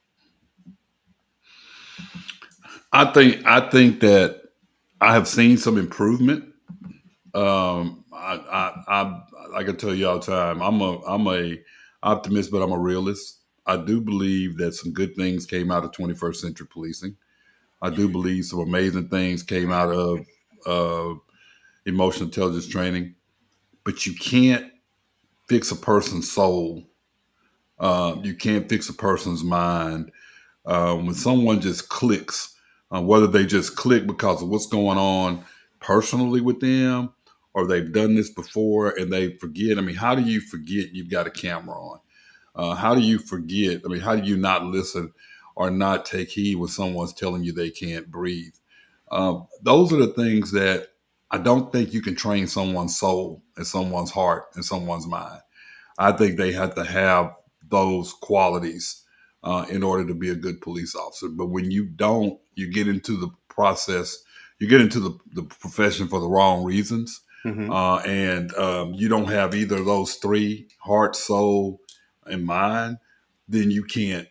B: I think that I have seen some improvement. I can tell you all the time, I'm a optimist, but I'm a realist. I do believe that some good things came out of 21st century policing. I do believe some amazing things came out of emotional intelligence training, but you can't fix a person's soul. You can't fix a person's mind. When someone just clicks, whether they just click because of what's going on personally with them, or they've done this before and they forget. I mean, how do you forget you've got a camera on? How do you forget? I mean, how do you not listen or not take heed when someone's telling you they can't breathe? Those are the things that I don't think you can train someone's soul and someone's heart and someone's mind. I think they have to have those qualities in order to be a good police officer. But when you don't, you get into the process, you get into the profession for the wrong reasons. Mm-hmm. And you don't have either of those three, heart, soul, and mind, then you can't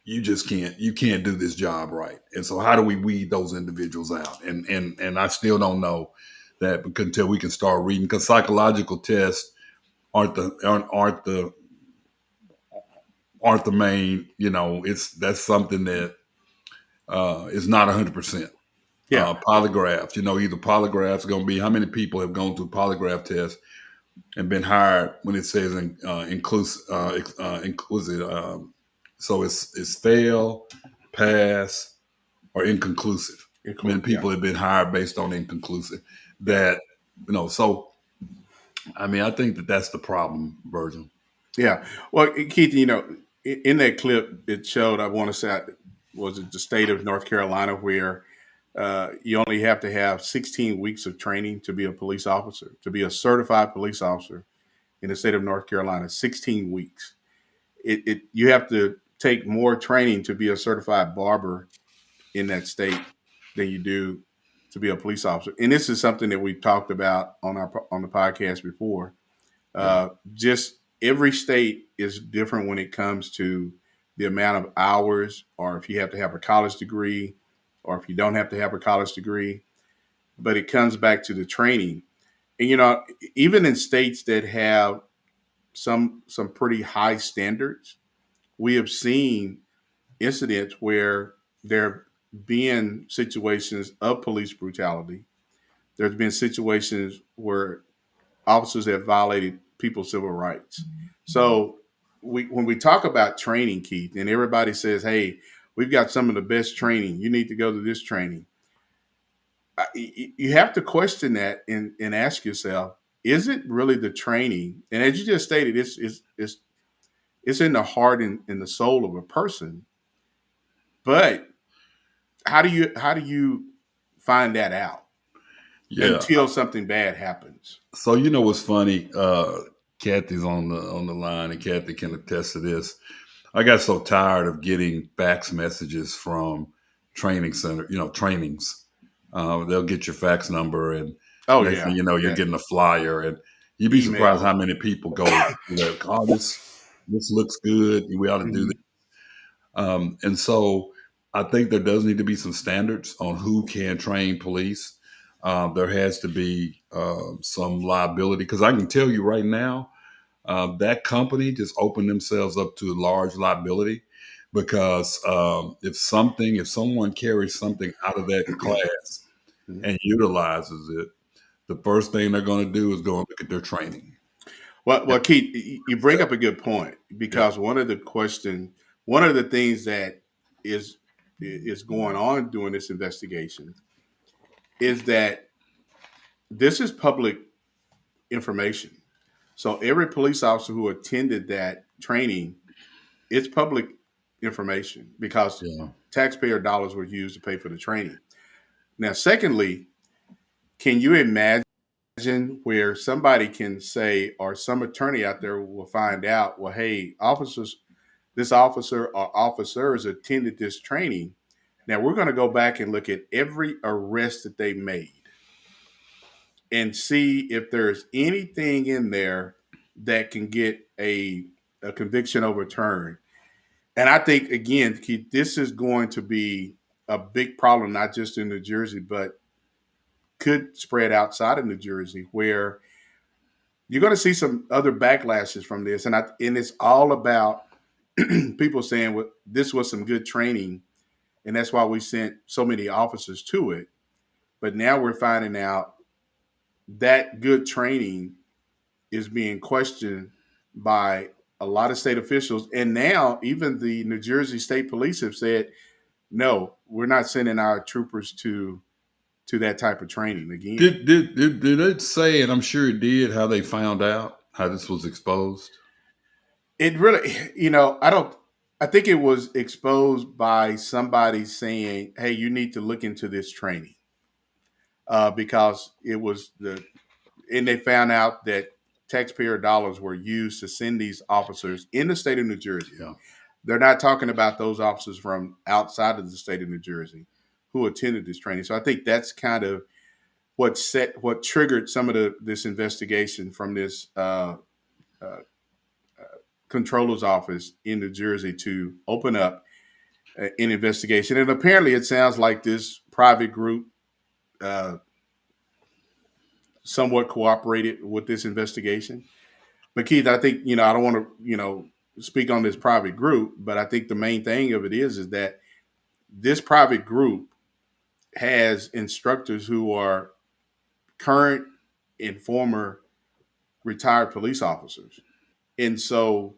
B: do this job right. And so how do we weed those individuals out? And I still don't know that until we can start reading, because psychological tests aren't the main, that's something that is not 100%. Yeah. Polygraphs, either polygraphs are going to be, how many people have gone through polygraph tests and been hired when it says inclusive. So it's fail, pass, or inconclusive. Many people have been hired based on inconclusive. That, so, I mean, I think that's the problem, Virgil.
A: Yeah. Well, Keith, in that clip, it showed, I want to say, was it the state of North Carolina, where you only have to have 16 weeks of training to be a police officer, to be a certified police officer in the state of North Carolina, 16 weeks. You have to take more training to be a certified barber in that state than you do to be a police officer. And this is something that we've talked about on the podcast before. Just every state is different when it comes to the amount of hours, or if you have to have a college degree, or if you don't have to have a college degree. But it comes back to the training. And, even in states that have some pretty high standards, we have seen incidents where there have been situations of police brutality. There's been situations where officers have violated people's civil rights. So when we talk about training, Keith, and everybody says, hey, we've got some of the best training, you need to go to this training, you have to question that and ask yourself, is it really the training? And as you just stated, it's in the heart and in the soul of a person. But how do you find that out until something bad happens?
B: So what's funny? Kathy's on the line, and Kathy can attest to this. I got so tired of getting fax messages from training center, trainings. They'll get your fax number, and next thing you're getting a flyer, and you'd be surprised how many people go, oh, this looks good, we ought to do this. And so I think there does need to be some standards on who can train police. there has to be some liability, because I can tell you right now, that company just opened themselves up to large liability, because if someone carries something out of that class and utilizes it, the first thing they're going to do is go and look at their training.
A: Well, Keith, you bring up a good point, because one of the things that is going on during this investigation is that this is public information. So every police officer who attended that training, it's public information, because taxpayer dollars were used to pay for the training. Now, secondly, can you imagine where somebody can say, or some attorney out there will find out, well, hey, this officer or officers attended this training. Now we're going to go back and look at every arrest that they made and see if there's anything in there that can get a conviction overturned. And I think, again, Keith, this is going to be a big problem, not just in New Jersey, but could spread outside of New Jersey, where you're going to see some other backlashes from this. And it's all about people saying, well, this was some good training, and that's why we sent so many officers to it. But now we're finding out that good training is being questioned by a lot of state officials. And now even the New Jersey State Police have said, no, we're not sending our troopers to that type of training again.
B: Did it say, and I'm sure it did, how they found out how this was exposed?
A: It really, I think it was exposed by somebody saying, hey, you need to look into this training, because it was and they found out that taxpayer dollars were used to send these officers in the state of New Jersey.
B: Yeah.
A: They're not talking about those officers from outside of the state of New Jersey who attended this training. So I think that's kind of what triggered some of this investigation from this controller's office in New Jersey to open up an investigation. And apparently it sounds like this private group somewhat cooperated with this investigation. But Keith, I think, I don't want to, speak on this private group, but I think the main thing of it is that this private group has instructors who are current and former retired police officers. And so,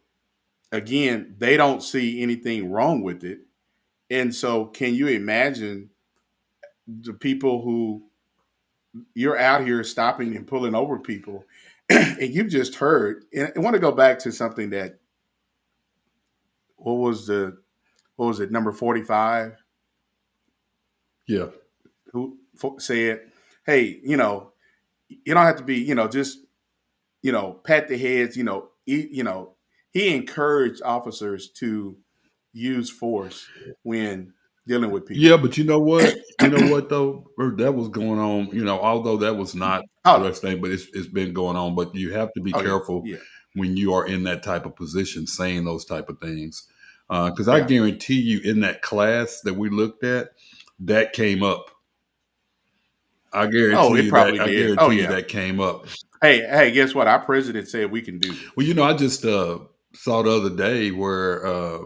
A: again, they don't see anything wrong with it. And so can you imagine the people who you're out here stopping and pulling over people, and you've just heard, and I want to go back to something that, what was it, number 45?
B: Yeah.
A: Who said, hey, you don't have to be, just, pat the heads, he encouraged officers to use force when dealing with people.
B: Yeah, but you know what? Though? That was going on, although that was not the best thing, but it's been going on. But you have to be careful when you are in that type of position saying those type of things. Because I guarantee you, in that class that we looked at, that came up. I guarantee you that came up.
A: Hey, guess what? Our president said we can do this.
B: Well, I just saw the other day where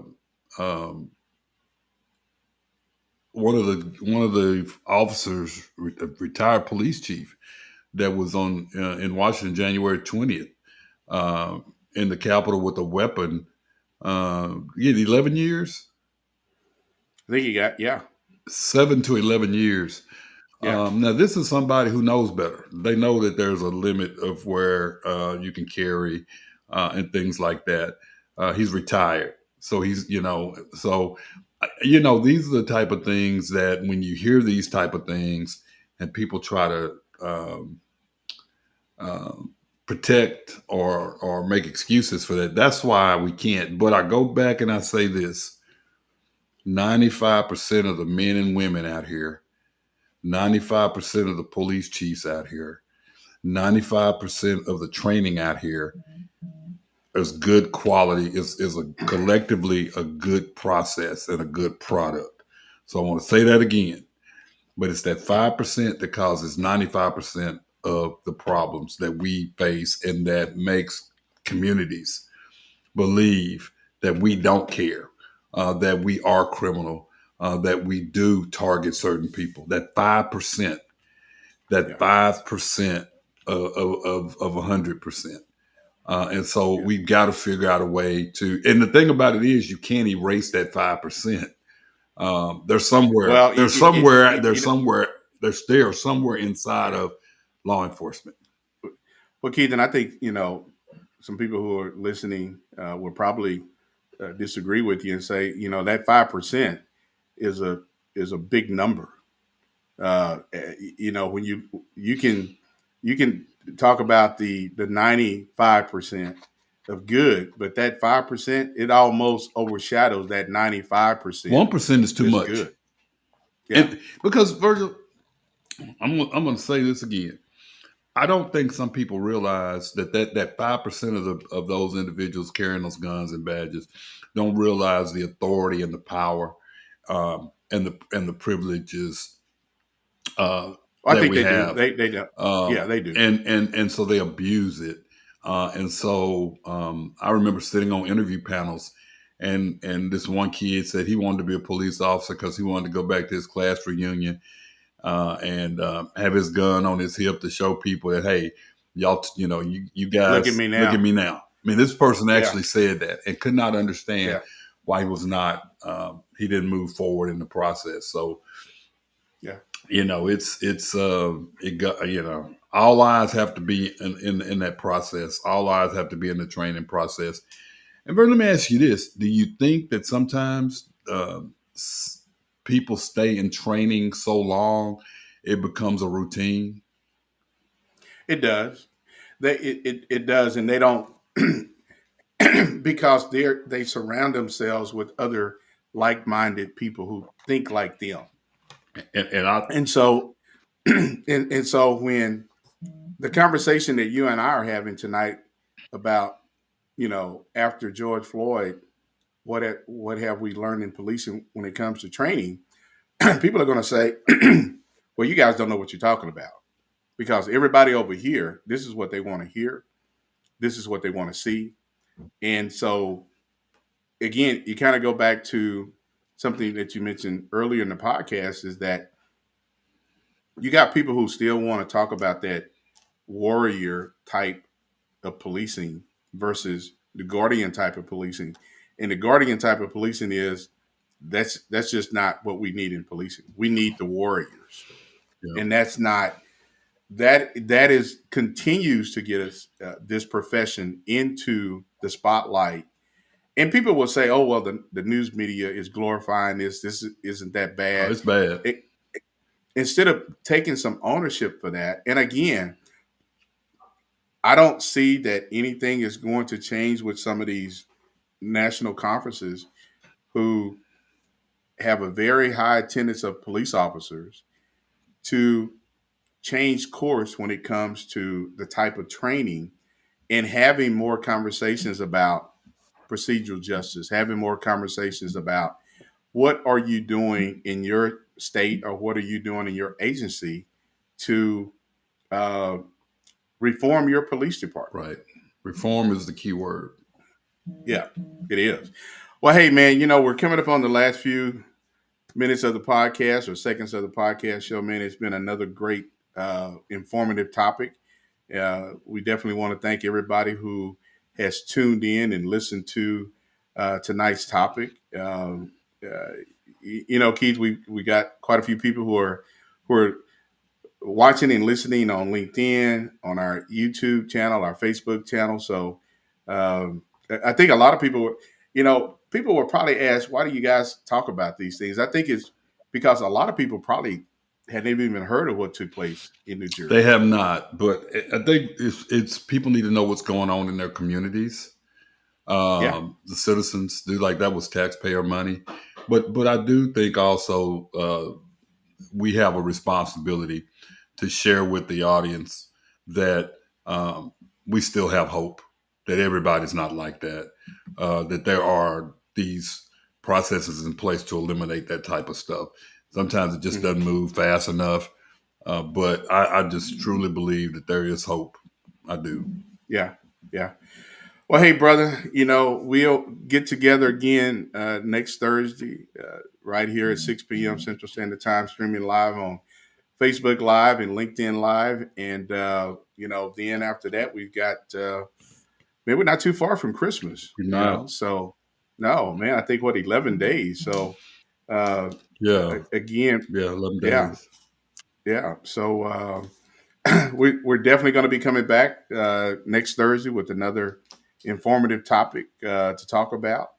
B: one of the officers, a retired police chief, that was on in Washington January 20th in the Capitol with a weapon. He had 11 years.
A: I think he got
B: 7 to 11 years. Yeah. Now, this is somebody who knows better. They know that there's a limit of where you can carry and things like that. He's retired. So he's, these are the type of things that when you hear these type of things and people try to protect or make excuses for that, that's why we can't. But I go back and I say this, 95% of the men and women out here, 95% of the police chiefs out here, 95% of the training out here is good quality, is collectively a good process and a good product. So I want to say that again. but it's that 5% that causes 95% of the problems that we face, and that makes communities believe that we don't care, that we are criminal, that we do target certain people. That 5%, that 5% of 100%. And so we've got to figure out a way to, and the thing about it is you can't erase that 5%. There's somewhere, they're somewhere inside of law enforcement.
A: Well, Keith, and I think, some people who are listening will probably disagree with you and say, that 5% is a big number. When you can talk about the 95% of good, but that 5%, it almost overshadows that 95%.
B: 1% is too much.
A: Good. Yeah.
B: And because Virgil, I'm going to say this again. I don't think some people realize that 5% of those individuals carrying those guns and badges don't realize the authority and the power and the privileges
A: I
B: that
A: think
B: we
A: they
B: have.
A: do. They do. Yeah, they do.
B: And so they abuse it. And so I remember sitting on interview panels, and this one kid said he wanted to be a police officer because he wanted to go back to his class reunion and have his gun on his hip to show people that, hey, y'all, you guys,
A: look at me now.
B: I mean, this person actually said that and could not understand why he was not, he didn't move forward in the process. So, all eyes have to be in that process. All eyes have to be in the training process. And Vern, let me ask you this. Do you think that sometimes people stay in training so long, it becomes a routine?
A: It does. It does. And they don't, because they surround themselves with other like-minded people who think like them. And so when the conversation that you and I are having tonight about, after George Floyd, what have we learned in policing when it comes to training? People are going to say, well, you guys don't know what you're talking about, because everybody over here, this is what they want to hear. This is what they want to see. And so, again, you kind of go back to something that you mentioned earlier in the podcast, is that you got people who still want to talk about that warrior type of policing versus the guardian type of policing. And the guardian type of policing that's just not what we need in policing. We need the warriors. Yeah. And that's not, that continues to get us, this profession, into the spotlight. And people will say, oh, well, the news media is glorifying this. This isn't that bad.
B: Oh, it's bad.
A: Instead of taking some ownership for that. And again, I don't see that anything is going to change with some of these national conferences who have a very high attendance of police officers to change course when it comes to the type of training and having more conversations about procedural justice, having more conversations about what are you doing in your state or what are you doing in your agency to reform your police department.
B: Right. Reform is the key word.
A: Yeah, it is. Well, hey, man, we're coming up on the last few minutes of the podcast or seconds of the podcast show, man. It's been another great informative topic. We definitely want to thank everybody who has tuned in and listened to tonight's topic. Keith, we got quite a few people who are watching and listening on LinkedIn, on our YouTube channel, our Facebook channel. So I think a lot of people, people will probably ask, why do you guys talk about these things? I think it's because a lot of people probably hadn't even heard of what took place in New Jersey.
B: They have not, but I think it's people need to know what's going on in their communities. The citizens do, like, that was taxpayer money. But I do think also we have a responsibility to share with the audience that we still have hope, that everybody's not like that, that there are these processes in place to eliminate that type of stuff. Sometimes it just doesn't move fast enough. But I just truly believe that there is hope. I do.
A: Yeah. Yeah. Well, hey, brother, we'll get together again next Thursday right here at 6 p.m. Central Standard Time, streaming live on Facebook Live and LinkedIn Live. And, then after that, we've got, man, we're not too far from Christmas.
B: You're not.
A: So, no, man, I think, 11 days. So, again.
B: Yeah, 11 days.
A: Yeah. So, we're definitely going to be coming back next Thursday with another informative topic to talk about.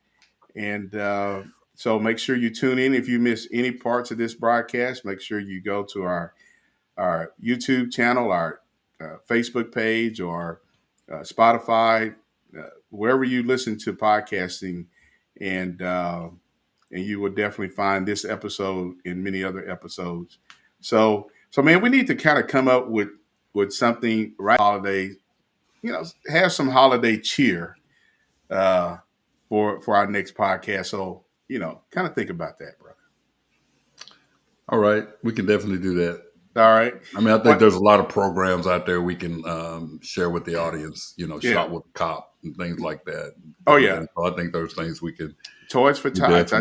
A: And so make sure you tune in. If you miss any parts of this broadcast, make sure you go to our YouTube channel, our Facebook page, or Spotify, wherever you listen to podcasting, and you will definitely find this episode and many other episodes. So man, we need to kind of come up with something right holiday, have some holiday cheer for our next podcast. So, kind of think about that, brother.
B: All right. We can definitely do that.
A: All right.
B: I mean, I think there's a lot of programs out there we can share with the audience, Shot with the Cop and things like that.
A: Oh, yeah.
B: So I think those things we can.
A: Toys for Tots.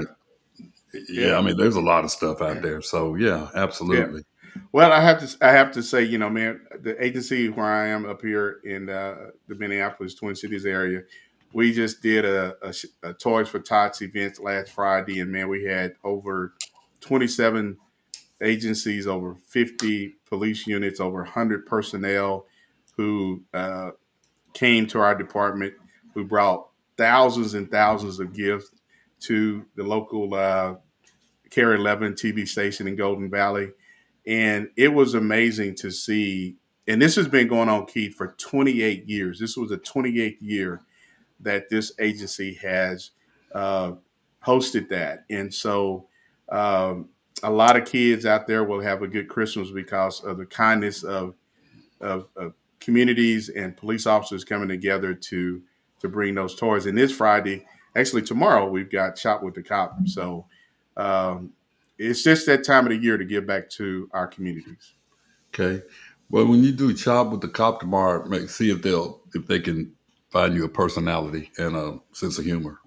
B: Yeah, I mean, there's a lot of stuff out there. So, yeah, absolutely.
A: Yeah. Well, I have to say, man, the agency where I am up here in the Minneapolis Twin Cities area, we just did a Toys for Tots event last Friday, and man, we had over 27 agencies, over 50 police units, over 100 personnel who came to our department, who brought thousands and thousands of gifts to the local KARE 11 TV station in Golden Valley. And it was amazing to see, and this has been going on, Keith, for 28 years. This was the 28th year that this agency has hosted that. And so a lot of kids out there will have a good Christmas because of the kindness of communities and police officers coming together to bring those toys. And this Friday, actually tomorrow, we've got Shot with the Cop. So it's just that time of the year to give back to our communities.
B: Okay. Well, when you do Shop with the Cop tomorrow, see if they can find you a personality and a sense of humor.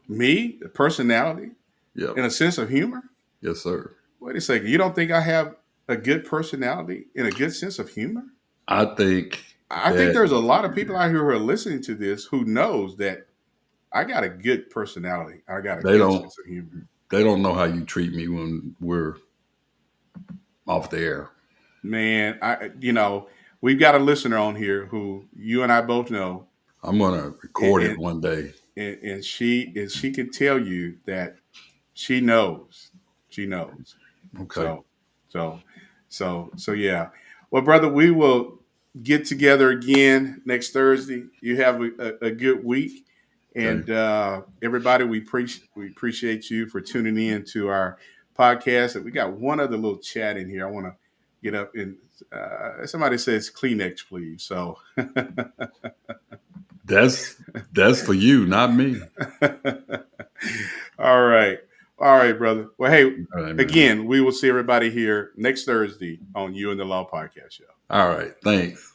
A: Me, a personality,
B: yeah,
A: and a sense of humor.
B: Yes, sir.
A: Wait a second. You don't think I have a good personality and a good sense of humor?
B: I think
A: there's a lot of people out here who are listening to this who knows that I got a good personality. I got a good sense of humor.
B: They don't know how you treat me when we're off the air.
A: Man, we've got a listener on here who you and I both know.
B: I'm gonna record it one day,
A: and she can tell you that she knows. She knows.
B: Okay.
A: So yeah. Well, brother, we will get together again next Thursday. You have a good week. And everybody, we appreciate you for tuning in to our podcast. And we got one other little chat in here. I want to get up and somebody says Kleenex, please. So
B: that's for you, not me.
A: All right, brother. Well, hey, again, we will see everybody here next Thursday on You and the Law Podcast Show.
B: All right, thanks.